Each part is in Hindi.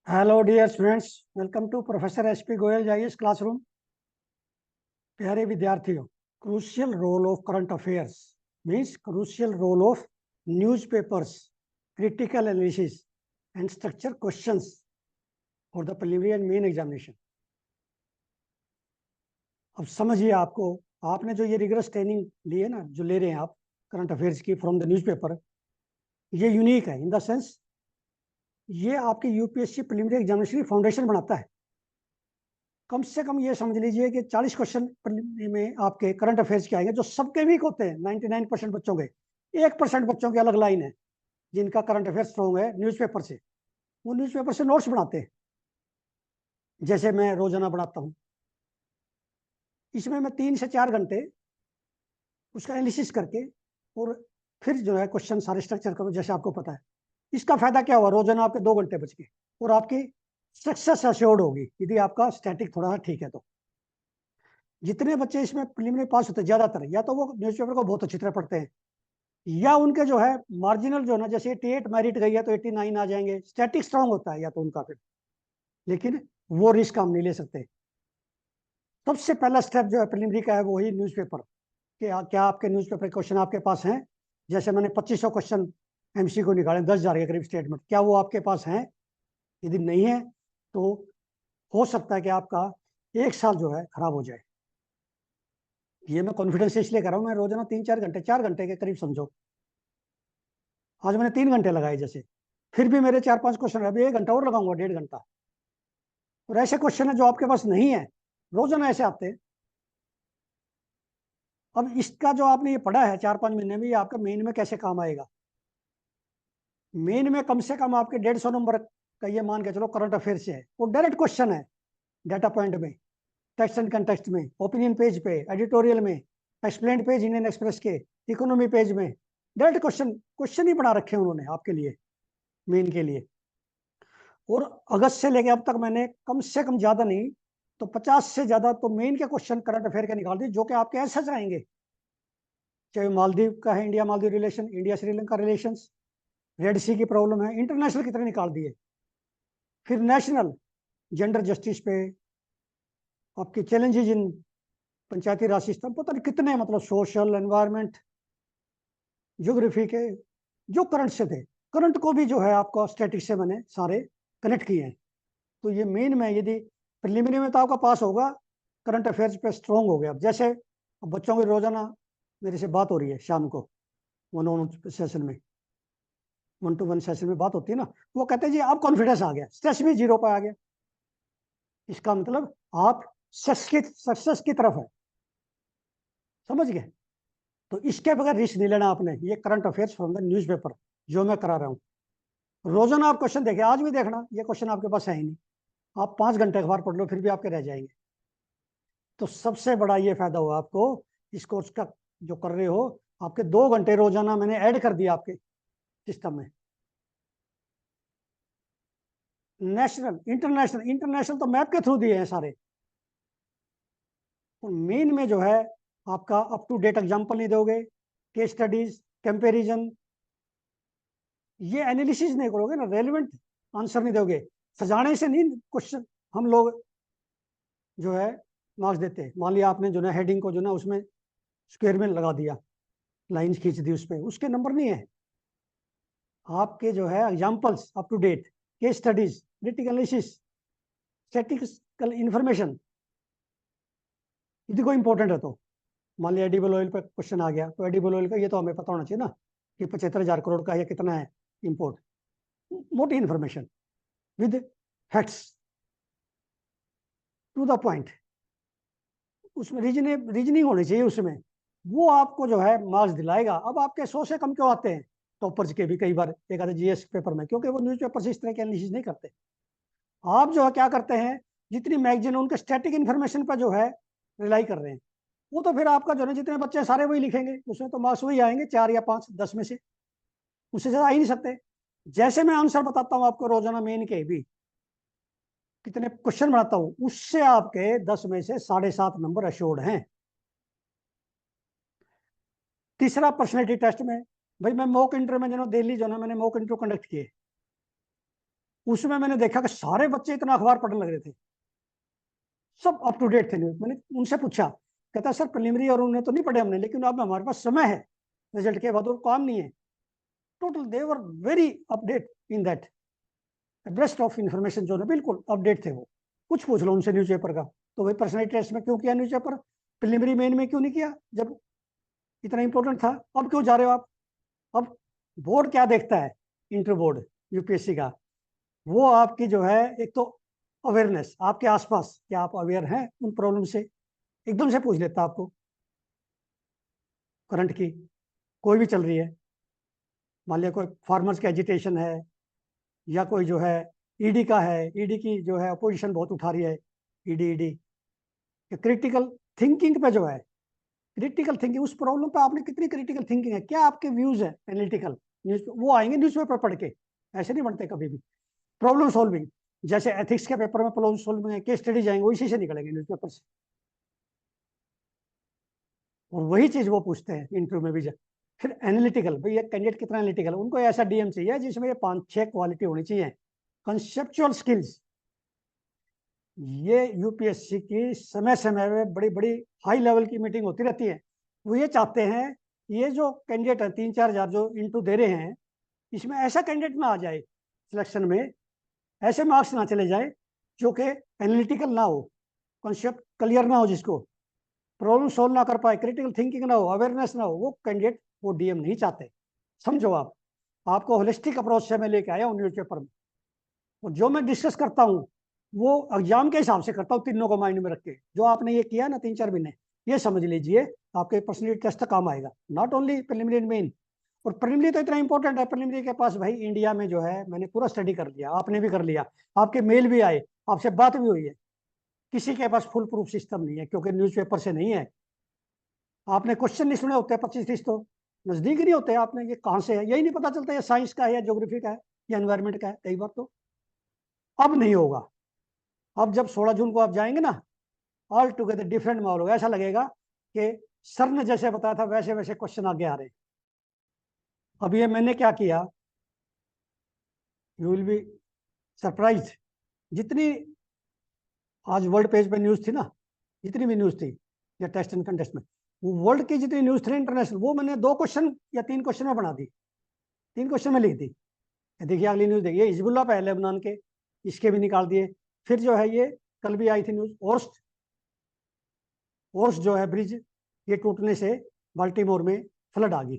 Hello dear students, welcome to professor SP Goyal जाइए क्लासरूम। प्यारे विद्यार्थियों, crucial role of current affairs means crucial role of newspapers, critical analysis and structure questions for the preliminary and main examination. अब समझिए, आपने जो ये रिगरस ट्रेनिंग ली है ना, जो ले रहे हैं आप करंट अफेयर्स की फ्रॉम द न्यूज़पेपर, ये यूनिक है इन द सेंस ये आपके यूपीएससी प्रीलिमिनरी एग्जामिनेशन की फाउंडेशन बनाता है। कम से कम ये समझ लीजिए कि 40 क्वेश्चन में आपके करंट अफेयर्स के आएंगे जो सबके वीक होते हैं 99% बच्चों के। 1% बच्चों की अलग लाइन है जिनका करंट अफेयर स्ट्रॉन्ग है न्यूज़पेपर से। वो न्यूज़पेपर से नोट्स बनाते हैं, जैसे मैं रोजाना बनाता हूँ। इसमें मैं 3 से 4 घंटे उसका एनालिसिस करके और फिर जो है क्वेश्चन सारे स्ट्रक्चर करूँ, जैसे आपको पता है। इसका फायदा क्या हुआ, रोजाना आपके 2 घंटे बच गए और आपकी सक्सेस अश्योर्ड होगी यदि आपका स्टैटिक थोड़ा सा ठीक है तो। जितने बच्चे इसमें प्रीलिमिनरी पास होते हैं ज्यादातर, या तो वो न्यूज़पेपर को बहुत अच्छी तरह पढ़ते हैं, या उनके जो है मार्जिनल जो है ना, जैसे 88 मेरिट गई है तो 89 आ जाएंगे। स्टैटिक स्ट्रांग होता है या तो उनका फिर, लेकिन वो रिस्क हम नहीं ले सकते। सबसे पहला स्टेप जो है प्रीलिमिनरी का है वो ही न्यूज़पेपर कि क्या आपके न्यूज़पेपर क्वेश्चन आपके पास हैं। जैसे मैंने 2500 क्वेश्चन एमसीक्यू निकाले, 10,000 के करीब स्टेटमेंट, क्या वो आपके पास हैं? यदि नहीं है तो हो सकता है कि आपका एक साल जो है खराब हो जाए। ये मैं कॉन्फिडेंस से इसलिए कर रहा हूँ, मैं रोजाना 3-4 घंटे, 4 घंटे के करीब समझो। आज मैंने 3 घंटे लगाए, जैसे फिर भी मेरे 4-5 क्वेश्चन, अभी 1 घंटा और लगाऊंगा, 1.5 घंटा। और ऐसे क्वेश्चन है जो आपके पास नहीं है, रोजाना ऐसे आते हैं। अब इसका जो आपने ये पढ़ा है 4-5 महीने में, ये आपका मेन में कैसे काम आएगा। मेन में कम से कम आपके 150 नंबर का ये मान के चलो करंट अफेयर से है, वो डायरेक्ट क्वेश्चन है। डाटा पॉइंट में, टेक्स्ट एंड कंटेक्स्ट में, ओपिनियन पेज पे, एडिटोरियल में, एक्सप्लेन्ड पेज इंडियन एक्सप्रेस के, इकोनॉमी पेज में, डायरेक्ट क्वेश्चन क्वेश्चन ही बना रखे हैं उन्होंने आपके लिए, मेन के लिए। और अगस्त से लेके अब तक मैंने कम से कम, ज्यादा नहीं तो 50 से ज्यादा तो मेन के क्वेश्चन करंट अफेयर के निकाल दिए, जो कि आपके ऐसे आएंगे। चाहे मालदीव का है, India Maldives relation, India Sri Lanka relation, red sea की प्रॉब्लम है, इंटरनेशनल कितने निकाल दिए। फिर नेशनल, जेंडर जस्टिस पे, आपके चैलेंजेज इन पंचायती राज सिस्टम, पता नहीं कितने, मतलब सोशल एनवायरमेंट, ज्योग्राफी के जो करंट से थे। करंट को भी जो है आपको स्टैटिक से मैंने सारे कनेक्ट किए हैं। तो ये मेन में यदि प्रीलिमिनरी में तो आपका पास होगा, करंट अफेयर्स पे स्ट्रॉन्ग हो गया। अब जैसे अब बच्चों की रोजाना मेरे से बात हो रही है शाम को, 1-on-1 सेशन में, 1-to-1 सेशन में बात होती है ना, वो कहते हैं जी अब कॉन्फिडेंस आ गया, स्ट्रेस भी 0 पर आ गया। इसका मतलब आप सक्सेस की तरफ है, समझ गए। तो इसके बगैर रिस्क नहीं लेना आपने। ये current affairs from the newspaper जो मैं करा रहा हूँ। रोजाना आप क्वेश्चन देखें, आज भी देखना, ये क्वेश्चन आपके पास है ही नहीं, आप 5 घंटे अखबार पढ़ लो फिर भी आपके रह जाएंगे। तो सबसे बड़ा ये फायदा हुआ आपको इस कोर्स का जो कर रहे हो। आपके 2 घंटे रोजाना मैंने ऐड कर दिया आपके सिस्टम में। नेशनल, इंटरनेशनल, इंटरनेशनल तो मैप के थ्रू दिए हैं सारे। और मेन में जो है आपका अप टू डेट एग्जाम्पल नहीं दोगे, केस स्टडीज, कंपेरिजन, ये एनालिसिस नहीं करोगे ना, रेलिवेंट आंसर नहीं दोगे। सजाने से नहीं क्वेश्चन हम लोग जो है मार्क्स देते हैं। मान लिया आपने जो ना हेडिंग को जो ना उसमें स्क्वायर में लगा दिया, लाइंस खींच दी उस पर, उसके नंबर नहीं है। आपके जो है examples up to date, case studies, critical analysis, statistical information, यदि कोई इंपॉर्टेंट है तो। मान लिया एडिबल ऑयल पर क्वेश्चन आ गया, तो एडिबल ऑयल का ये तो हमें पता होना चाहिए ना कि 75,000 करोड़ का या कितना है इंपोर्ट। मोटी information with facts, to the point, उसमें रीजनिंग होनी चाहिए उसमें। वो आपको जो है मार्क्स दिलाएगा। अब आपके 100 से कम क्यों आते हैं टॉपर्स के भी कई बार एक आधे जीएस पेपर में? क्योंकि वो न्यूज़पेपर से इस तरह के एनालिसिस नहीं करते। आप जो है क्या करते हैं, जितनी मैगजीन उनके स्टैटिक इन्फॉर्मेशन पर जो है रिलाई कर रहे हैं। वो तो फिर आपका जो है जितने बच्चे हैं सारे वही लिखेंगे, उसमें तो मार्क्स वही आएंगे, 4 या 5, 10 में से, उससे ज्यादा आ ही नहीं सकते। जैसे मैं आंसर बताता हूँ आपको रोजाना मेन के भी, कितने क्वेश्चन बनाता हूँ, उससे आपके 10 में से 7.5 नंबर अश्योर्ड हैं। तीसरा, पर्सनैलिटी टेस्ट में, भाई मैं मॉक इंटरव्यू में जो दिल्ली जो ना मैंने मॉक इंटरव्यू कंडक्ट किए, उसमें मैंने देखा कि सारे बच्चे इतना अखबार पढ़ने लग रहे थे, सब अप टू डेट थे न्यूज। मैंने उनसे पूछा, कहता सर प्रिलिमिनरी और उन्हें तो नहीं पढ़े हमने, लेकिन अब हमारे पास समय है रिजल्ट के बाद और काम नहीं है। Total they were very update in that, breast of information जो है बिल्कुल अपडेट थे वो। कुछ पूछ लो उनसे न्यूज़पेपर का, तो वही पर्सनैलिटी टेस्ट में क्यों किया न्यूज़पेपर, प्रिलिमिनरी मेन में क्यों नहीं किया जब इतना इंपॉर्टेंट था, अब क्यों जा रहे हो आप। अब बोर्ड क्या देखता है, इंटर बोर्ड यूपीएससी का, वो आपकी जो है एक तो अवेयरनेस, आपके आसपास क्या आप अवेयर हैं उन प्रॉब्लम से, एकदम से पूछ लेता आपको करंट की कोई भी चल रही है। मान लिया कोई फार्मर्स का एजिटेशन है, या कोई जो है ईडी का है, ईडी की जो है अपोजिशन बहुत उठा रही है, ईडी क्रिटिकल थिंकिंग पे जो है, क्रिटिकल थिंकिंग उस प्रॉब्लम पे आपने कितनी क्रिटिकल थिंकिंग है, क्या आपके व्यूज है एनालिटिकल, न्यूज वो आएंगे न्यूज़पेपर पढ़ के, ऐसे नहीं बनते कभी भी। प्रॉब्लम सॉल्विंग, जैसे एथिक्स के पेपर में प्रॉब्लम सॉल्विंग है, केस स्टडी जाएंगे, वो इसी से निकलेंगे न्यूज़पेपर से, और वही चीज वो पूछते हैं इंटरव्यू में भी फिर एनालिटिकल, भाई ये कैंडिडेट कितना एनालिटिकल, उनको ऐसा डीएम चाहिए जिसमें ये 5-6 क्वालिटी होनी चाहिए। कंसेप्चुअल स्किल्स, ये यूपीएससी की समय समय में बड़ी बड़ी हाई लेवल की मीटिंग होती रहती है। वो ये चाहते हैं ये जो कैंडिडेट है 3-4 हजार जो इंटू दे रहे हैं, इसमें ऐसा कैंडिडेट ना आ जाए सिलेक्शन में, ऐसे मार्क्स ना चले जाए जो कि एनालिटिकल ना हो, कॉन्सेप्ट क्लियर ना हो, जिसको प्रॉब्लम सोल्व ना कर पाए, क्रिटिकल थिंकिंग ना हो, अवेयरनेस ना हो, वो कैंडिडेट वो डीएम नहीं चाहते। समझो आप, आपको होलिस्टिक अप्रोच से मैं लेके आया हूँ न्यूज़पेपर में, और जो मैं डिस्कस करता हूँ वो एग्जाम के हिसाब से करता हूँ, तीनों को माइंड में रख के। जो आपने ये किया ना 3-4 महीने, ये समझ लीजिए आपके पर्सनैलिटी टेस्ट तक काम आएगा, नॉट ओनली प्रिलिमिनरी मेन। और प्रिलिमिनरी तो इतना इंपॉर्टेंट है, प्रिलिमिनरी के पास भाई इंडिया में जो है मैंने पूरा स्टडी कर लिया, आपने भी कर लिया, आपके मेल भी आए, आपसे बात भी हुई है, किसी के पास फुल प्रूफ सिस्टम नहीं है, क्योंकि न्यूज़पेपर से नहीं है। आपने क्वेश्चन नहीं सुने होते 25-30, तो नजदीक ही नहीं होते, आपने ये कहाँ से है यही नहीं पता चलता, ये साइंस का है या ज्योग्राफी का है या एनवायरमेंट का है, कई बार तो। अब नहीं होगा, अब जब 16 जून को आप जाएंगे ना, ऑल टुगेदर डिफरेंट माहौल होगा, ऐसा लगेगा कि सर ने जैसे बताया था वैसे वैसे क्वेश्चन आगे आ रहे हैं। अब ये मैंने क्या किया, यू विल बी सरप्राइज, जितनी आज वर्ल्ड पेज पे न्यूज थी ना, जितनी भी न्यूज थी या टेस्ट एंड कंटेस्ट में, वो वर्ल्ड की जितनी न्यूज थी इंटरनेशनल, वो मैंने 2 क्वेश्चन या 3 क्वेश्चन में बना दी, 3 क्वेश्चन में लिख दी। देखिए अगली न्यूज देखिए, हिजबुल्ला पे है लेबनान के, इसके भी निकाल दिए। फिर जो है ये कल भी आई थी न्यूज, ओर्स जो है ब्रिज, ये टूटने से बाल्टीमोर में फ्लड आ गई,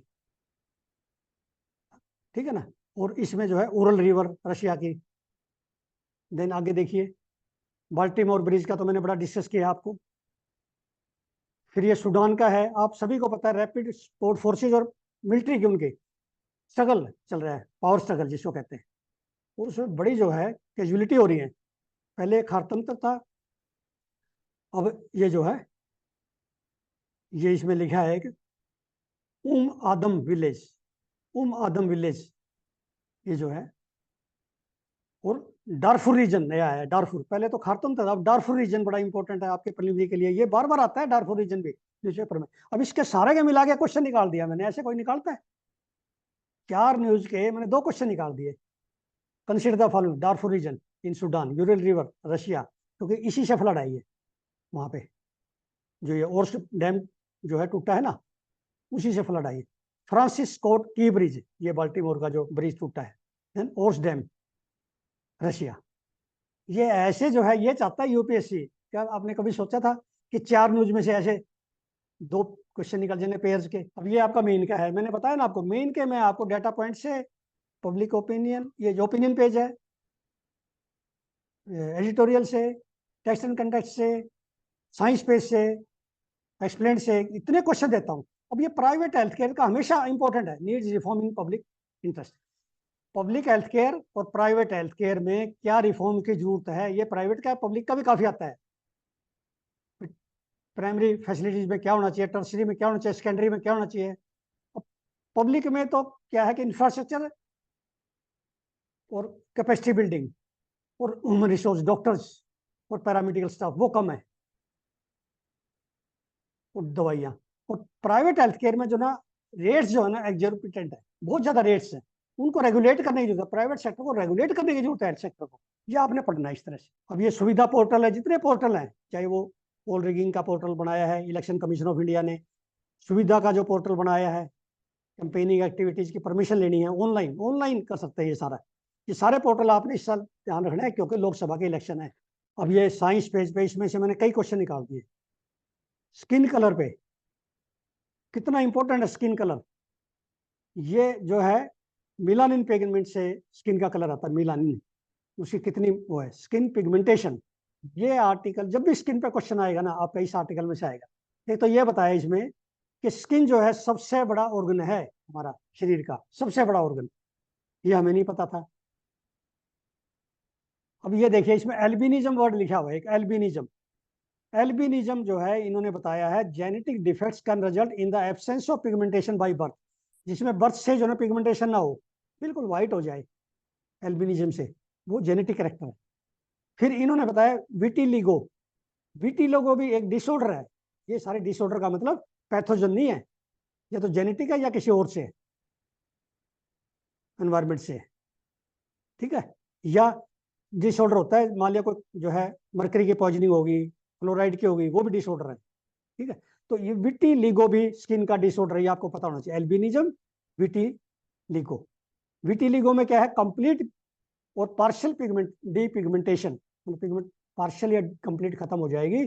ठीक है ना। और इसमें जो है उरल रिवर रशिया की। देन आगे देखिए, बाल्टीमोर ब्रिज का तो मैंने बड़ा डिस्कस किया आपको। फिर ये सूडान का है, आप सभी को पता है रैपिड सपोर्ट फोर्सेज और मिलिट्री की उनके स्ट्रगल चल रहा है, पावर स्ट्रगल जिसको कहते हैं, और उसमें बड़ी जो है कैजुअलिटी हो रही है। पहले खारतम तक था, अब ये जो है ये इसमें लिखा है कि आदम विलेज, आदम विलेज ये जो है। और डारफुर रीजन नया है, डारफुर, पहले तो खारतुम था, अब डारफुर रीजन बड़ा इंपॉर्टेंट है आपके प्रीलिमिनरी के लिए, ये बार बार आता है डारफुर रीजन भी न्यूज़पेपर में। अब इसके सारे के मिला के क्वेश्चन निकाल दिया मैंने, ऐसे कोई निकालता है, 4 न्यूज के मैंने 2 क्वेश्चन निकाल दिए। Consider the following, Darfur region in Sudan, Ural river Russia, क्योंकि इसी से फ्लड आई है वहां पे, जो ये ओर्स डैम जो है टूटा है ना, उसी से फ्लड आई है। फ्रांसिस स्कॉट की ब्रिज, ये बाल्टीमोर का जो ब्रिज टूटा है, देन ओर्स डैम रशिया। ये ऐसे जो है ये चाहता है यूपीएससी, क्या आपने कभी सोचा था कि 4 न्यूज में से ऐसे 2 क्वेश्चन निकल जाएंगे पेयर्स के। अब ये आपका मेन का है, मैंने बताया ना आपको, मेन के मैं आपको डाटा पॉइंट से, पब्लिक ओपिनियन, ये जो ओपिनियन पेज है, एडिटोरियल से, टेक्स्ट एंड कंटेक्स्ट से, साइंस पेज से, एक्सप्लेन से, इतने क्वेश्चन देता हूँ। अब ये प्राइवेट हेल्थ केयर का हमेशा इंपॉर्टेंट है, needs reform in public interest. Public health care और प्राइवेट हेल्थ केयर में क्या रिफॉर्म की जरूरत है, ये प्राइवेट का पब्लिक का भी काफी आता है। प्राइमरी फैसिलिटीज में क्या होना चाहिए, टर्सरी में क्या होना चाहिए, सेकेंडरी में क्या होना चाहिए। पब्लिक में तो क्या है कि इंफ्रास्ट्रक्चर और कैपेसिटी बिल्डिंग और ह्यूमन रिसोर्स, डॉक्टर्स और पैरामेडिकल स्टाफ वो कम है, और दवाइयाँ। और प्राइवेट हेल्थ केयर में जो ना रेट्स जो है ना एग्जॉर्बिटेंट है, बहुत ज्यादा रेट्स है। उनको रेगुलेट करने की जरूरत है, प्राइवेट सेक्टर को रेगुलेट करने की जरूरत है हेल्थ सेक्टर को। ये आपने पढ़ना है इस तरह से। अब ये सुविधा पोर्टल है, जितने पोर्टल हैं, चाहे वो पोल रिगिंग का पोर्टल बनाया है इलेक्शन कमीशन ऑफ इंडिया ने, सुविधा का जो पोर्टल बनाया है, कैंपेनिंग एक्टिविटीज की परमिशन लेनी है ऑनलाइन, ऑनलाइन कर सकते हैं ये सारे पोर्टल आपने इस साल ध्यान रखना है, क्योंकि लोकसभा के इलेक्शन है। अब ये साइंस पेज पे, इसमें से मैंने कई क्वेश्चन निकाल दिए। स्किन कलर पे कितना इंपॉर्टेंट है स्किन कलर, ये जो है मिलानिन पिगमेंट से स्किन का कलर आता है, मिलानिन, उसकी कितनी वो है, स्किन पिगमेंटेशन। ये आर्टिकल जब भी स्किन पे क्वेश्चन आएगा ना आपका, इस आर्टिकल में से आएगा। एक तो ये बताया इसमें कि स्किन जो है सबसे बड़ा ऑर्गन है हमारा शरीर का, सबसे बड़ा ऑर्गन, ये हमें नहीं पता था। अब ये देखिए इसमें एल्बिनिज्म वर्ड लिखा हुआ है, एक एल्बिनिज्म। एल्बिनिज्म जो है इन्होंने बताया है, genetic defects can result in the absence of pigmentation by birth, जिसमें बर्थ से जो है पिगमेंटेशन ना हो, बिल्कुल व्हाइट हो जाए एल्बिनिज्म से, वो जेनेटिक कैरेक्टर है। फिर इन्होंने बताया विटिलिगो, विटिलिगो भी एक डिसऑर्डर है। ये सारे डिसऑर्डर का मतलब पैथोजन नहीं है, या तो जेनेटिक है या किसी और से, एनवायरमेंट से, ठीक है। या डिसऑर्डर होता है, मान लिया कोई जो है मरकरी की पॉइजनिंग होगी, फ्लोराइड की होगी, वो भी डिसऑर्डर है, ठीक है। तो ये विटिलिगो भी स्किन का डिसऑर्डर है, ये आपको पता होना चाहिए। Albinism, vitiligo. विटिलिगो में क्या है, कंप्लीट और partial pigment depigmentation, pigment partial या कंप्लीट खत्म हो जाएगी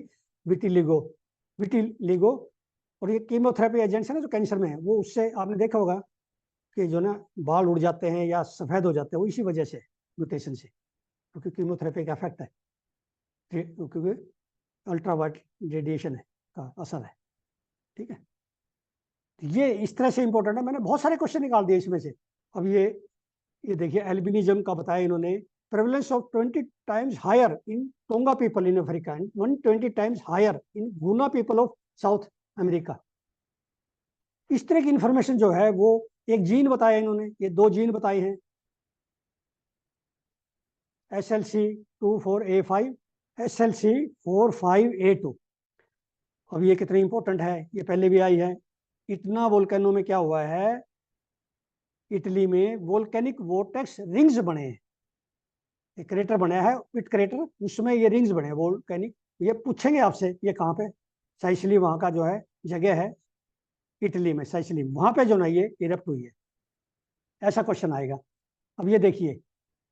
विटिलिगो, विटिलिगो। और ये कीमोथेरेपी एजेंट्स है ना जो कैंसर में है, वो उससे आपने देखा होगा कि जो ना बाल उड़ जाते हैं या सफेद हो जाते हैं, वो इसी वजह से, म्यूटेशन से, क्योंकि कीमोथेरेपी का इफेक्ट है, क्योंकि अल्ट्रावायलेट रेडिएशन है का असर है, ठीक है। ये इस तरह से इंपॉर्टेंट है, मैंने बहुत सारे क्वेश्चन निकाल दिए इसमें से। अब ये देखिए एल्बिनिज्म का बताया इन्होंने, prevalence of 20 times higher in Tonga people in Africa and 120 times higher in Guna people of South America. इस तरह की इंफॉर्मेशन जो है वो, एक जीन बताया इन्होंने, ये 2 जीन बताए हैं, SLC24A5, SLC45A2। अब ये कितनी इंपॉर्टेंट है, ये पहले भी आई है। इतना वोल्केनो में क्या हुआ है, इटली में वोल्केनिक वोर्टेक्स रिंग्स बने हैं, एक क्रेटर बनाया है पिट क्रेटर, उसमें ये रिंग्स बने हैं वोल्केनिक। ये पूछेंगे आपसे ये कहाँ पे, साइसिली वहाँ का जो है जगह है, इटली में साइसिली, वहाँ पे जो ना ये इरप्ट हुई है, ऐसा क्वेश्चन आएगा। अब ये देखिए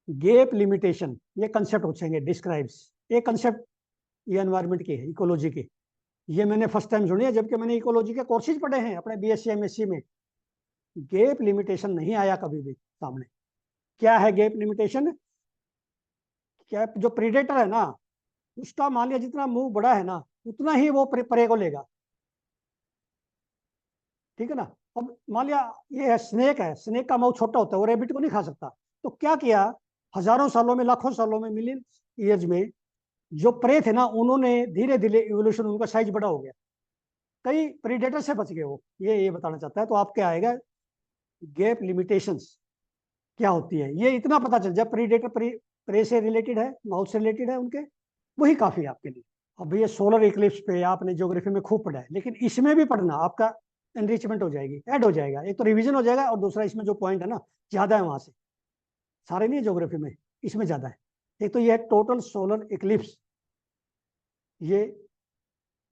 गैप लिमिटेशन, ये कंसेप्ट पूछेंगे, डिस्क्राइब्स, ये कंसेप्ट ये एनवायरमेंट के है, इकोलॉजी के, ये मैंने फर्स्ट टाइम सुनी है, जबकि मैंने इकोलॉजी के कोर्सेज पढ़े हैं अपने BSc MSc में। गैप लिमिटेशन नहीं आया कभी भी सामने। क्या है गैप लिमिटेशन, क्या जो प्रीडेटर है ना, उसका मान लिया जितना मुंह बड़ा है ना, उतना ही वो परे को लेगा, ठीक है ना। अब मान लिया ये है स्नेक है, स्नेक का मुंह छोटा होता है, वो रेबिट को नहीं खा सकता। तो क्या किया, हजारों सालों में, लाखों सालों में, मिलियन ईयर्स में, जो प्रे थे ना, उन्होंने धीरे धीरे इवोल्यूशन, उनका साइज बड़ा हो गया, कई प्रीडेटर से बच गए वो, ये बताना चाहता है। तो आप क्या आएगा, गैप लिमिटेशंस क्या होती है, ये इतना पता चल जाए, प्रीडेटर प्रे से रिलेटेड है, माउथ से रिलेटेड है उनके, वही काफी है आपके लिए। अब ये सोलर इक्लिप्स पे आपने ज्योग्राफी में खूब पढ़ा है, लेकिन इसमें भी पढ़ना, आपका एनरिचमेंट हो जाएगी, ऐड हो जाएगा, एक तो रिवीजन हो जाएगा, और दूसरा इसमें जो पॉइंट है ना ज्यादा है वहां से, सारे नहीं है ज्योग्राफी में, इसमें ज्यादा है। एक तो ये है टोटल सोलर इक्लिप्स, ये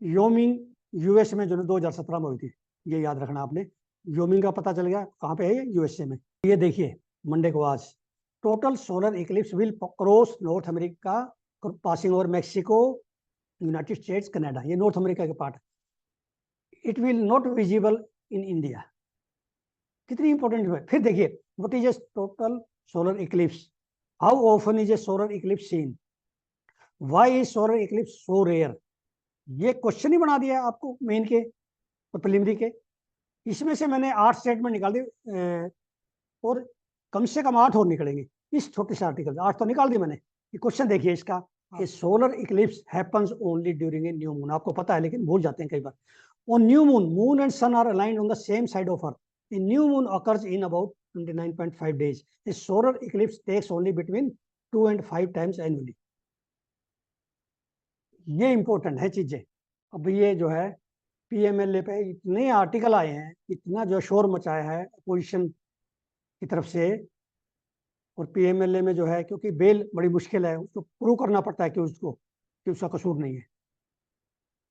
योमिंग US में जो है 2017 में हुई थी, ये याद रखना आपने। योमिंग का पता चल गया कहाँ पे है, ये USA में। ये देखिए मंडे को आज, total solar eclipse will cross North America, passing over Mexico, United States, Canada, ये नॉर्थ अमेरिका के पार्ट। It will not visible in India, कितनी इंपॉर्टेंट है। फिर देखिए what is a total solar eclipse, how often is a solar eclipse seen, why is solar eclipse so rare. ये क्वेश्चन ही बना दिया आपको मेन के और प्रिलिमिनरी के। इसमें से मैंने 8 स्टेटमेंट निकाल दी, और कम से कम 8 और निकलेंगे इस छोटे से आर्टिकल, 8 तो निकाल दी मैंने। ये क्वेश्चन देखिए इसका, a solar eclipse happens only during a new moon, आपको पता है लेकिन भूल जाते हैं कई बार। On new moon, moon and sun are aligned on the same side of earth, a new moon occurs in about 29.5 days, a solar eclipse takes only between 2 and 5 times annually। ये इंपॉर्टेंट है चीजें। अब ये जो है PMLA पे इतने आर्टिकल आए हैं, इतना जो शोर मचाया है, अपोजिशन की तरफ से, और पीएमएलए में जो है, क्योंकि बेल बड़ी मुश्किल है, उसको प्रूव करना पड़ता है कि उसका कसूर नहीं है।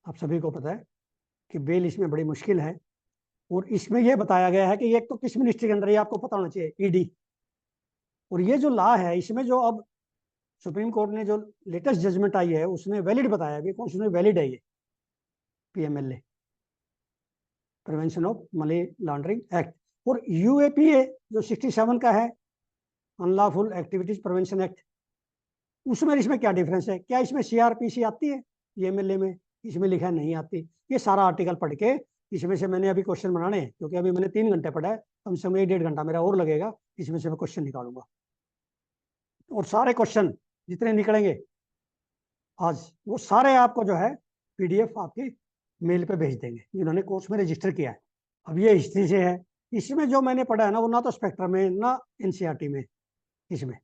आप सभी को पता है कि बेल इसमें बड़ी मुश्किल है। और इसमें यह बताया गया है कि एक तो किस मिनिस्ट्री के अंदर, ये आपको पता होना चाहिए, ईडी। और ये जो लॉ है, इसमें जो अब सुप्रीम कोर्ट ने जो लेटेस्ट जजमेंट आई है, उसने वैलिड बताया है, कॉन्स्टिट्यूशनल वैलिड है ये PMLA, prevention of money laundering act. और यूएपीए जो 67 का है, अनलॉफुल एक्टिविटीज प्रिवेंशन एक्ट, उसमें इसमें क्या डिफरेंस है? क्या इसमें सीआरपीसी आती है पीएमएलए में? इसमें लिखा है नहीं आती। ये सारा आर्टिकल पढ़ के इसमें से मैंने अभी क्वेश्चन बनाने हैं, क्योंकि अभी मैंने 3 घंटे पढ़ा है, कम से कम 1-1.5 घंटा मेरा और लगेगा, इसमें से मैं क्वेश्चन निकालूंगा। और सारे क्वेश्चन जितने निकलेंगे आज, वो सारे आपको जो है पीडीएफ आपकी मेल पे भेज देंगे, जिन्होंने कोर्स में रजिस्टर किया है। अब ये हिस्ट्री से है, इसमें जो मैंने पढ़ा है ना, वो ना तो स्पेक्ट्रम में, ना एनसीईआरटी में इसमें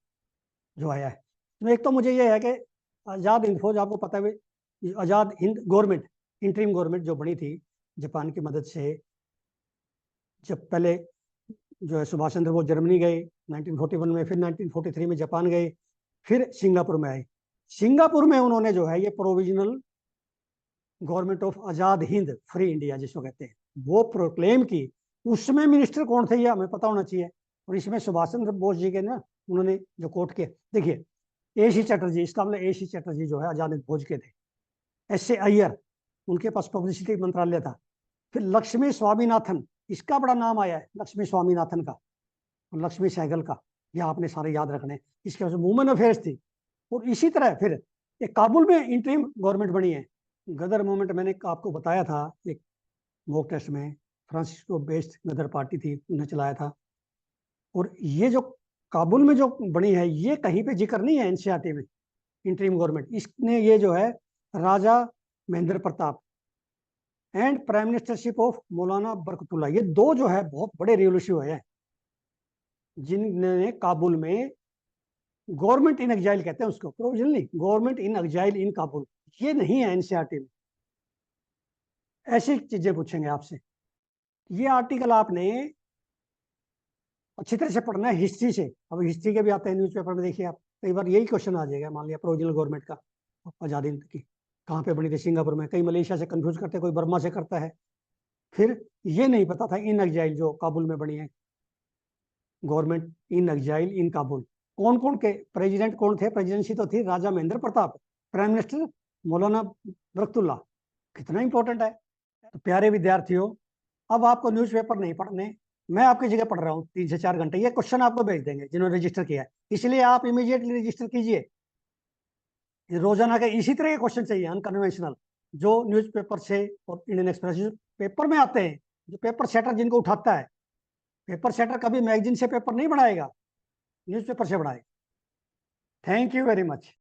जो आया है। तो एक तो मुझे ये है कि आज़ाद हिंद फौज, आपको पता है, Azad Hind government, interim government जो बनी थी जापान की मदद से, जब पहले जो है सुभाष चंद्र बोस जर्मनी गए 1941 में, फिर 1943 में जापान गए, फिर सिंगापुर में आए। सिंगापुर में उन्होंने जो है ये provisional government of Azad Hind free India जिसको कहते हैं, वो प्रोक्लेम की। उसमें मिनिस्टर कौन थे ये हमें पता होना चाहिए। और इसमें सुभाष चंद्र बोस जी के ना, उन्होंने जो कोट किया, देखिए, AC चैटर्जी, इसका मतलब AC चैटर्जी जो है आजाद हिंद फौज के थे। SA अय्यर, उनके पास पब्लिसिटी मंत्रालय था। फिर लक्ष्मी स्वामीनाथन, इसका बड़ा नाम आया है, लक्ष्मी स्वामीनाथन का और लक्ष्मी सहगल का, ये आपने सारे याद रखने। इसके पास वुमेन अफेयर्स थी। और इसी तरह फिर एक काबुल में इंटरिम गवर्नमेंट बनी है, गदर मूवमेंट, मैंने आपको बताया था एक मॉक टेस्ट में, फ्रांसिस्को बेस्ड गदर पार्टी थी, उन्हें चलाया था। और ये जो काबुल में जो बनी है, ये कहीं पे जिक्र नहीं है एनसीईआरटी में, इंटरिम गवर्नमेंट। इसने ये जो है Raja Mahendra Pratap and prime ministership of Maulana Barkatullah, ये दो जो है बहुत बड़े रिवोल्यूशन हुए हैं, जिन्होंने काबुल में गवर्नमेंट इन एग्जाइल कहते हैं उसको, provisionally government in exile in Kabul, ये नहीं है एनसीईआरटी में। ऐसी चीजें पूछेंगे आपसे। ये आर्टिकल आपने अच्छी तरह से पढ़ना है हिस्ट्री से। अब हिस्ट्री के भी आते हैं न्यूज़पेपर में, देखिए आप, कई बार यही क्वेश्चन आ जाएगा। मान लिया प्रोविजनल गवर्नमेंट का आजादी की कहाँ पे बनी थी, सिंगापुर में, कई मलेशिया से कंफ्यूज करते हैं, कोई बर्मा से करता है। फिर ये नहीं पता था इन एग्जाइल जो काबुल में बनी है, government in exile in Kabul, कौन कौन के प्रेसिडेंट कौन थे? प्रेसिडेंसी तो थी राजा महेंद्र प्रताप, प्राइम मिनिस्टर मौलाना बरकतुल्ला। कितना इंपॉर्टेंट है। तो प्यारे विद्यार्थियों, अब आपको न्यूज़पेपर नहीं पढ़ने, मैं आपकी जगह पढ़ रहा हूँ 3 से 4 घंटे। ये क्वेश्चन आपको भेज देंगे जिन्होंने रजिस्टर किया है, इसलिए आप इमीडिएटली रजिस्टर कीजिए। रोजाना के इसी तरह के क्वेश्चन चाहिए अनकन्वेंशनल, जो न्यूज़पेपर से और इंडियन एक्सप्रेस पेपर में आते हैं, जो पेपर सेटर जिनको उठाता है। पेपर सेटर कभी मैगजीन से पेपर नहीं बनाएगा, न्यूज़पेपर से बनाएगा। Thank you very much.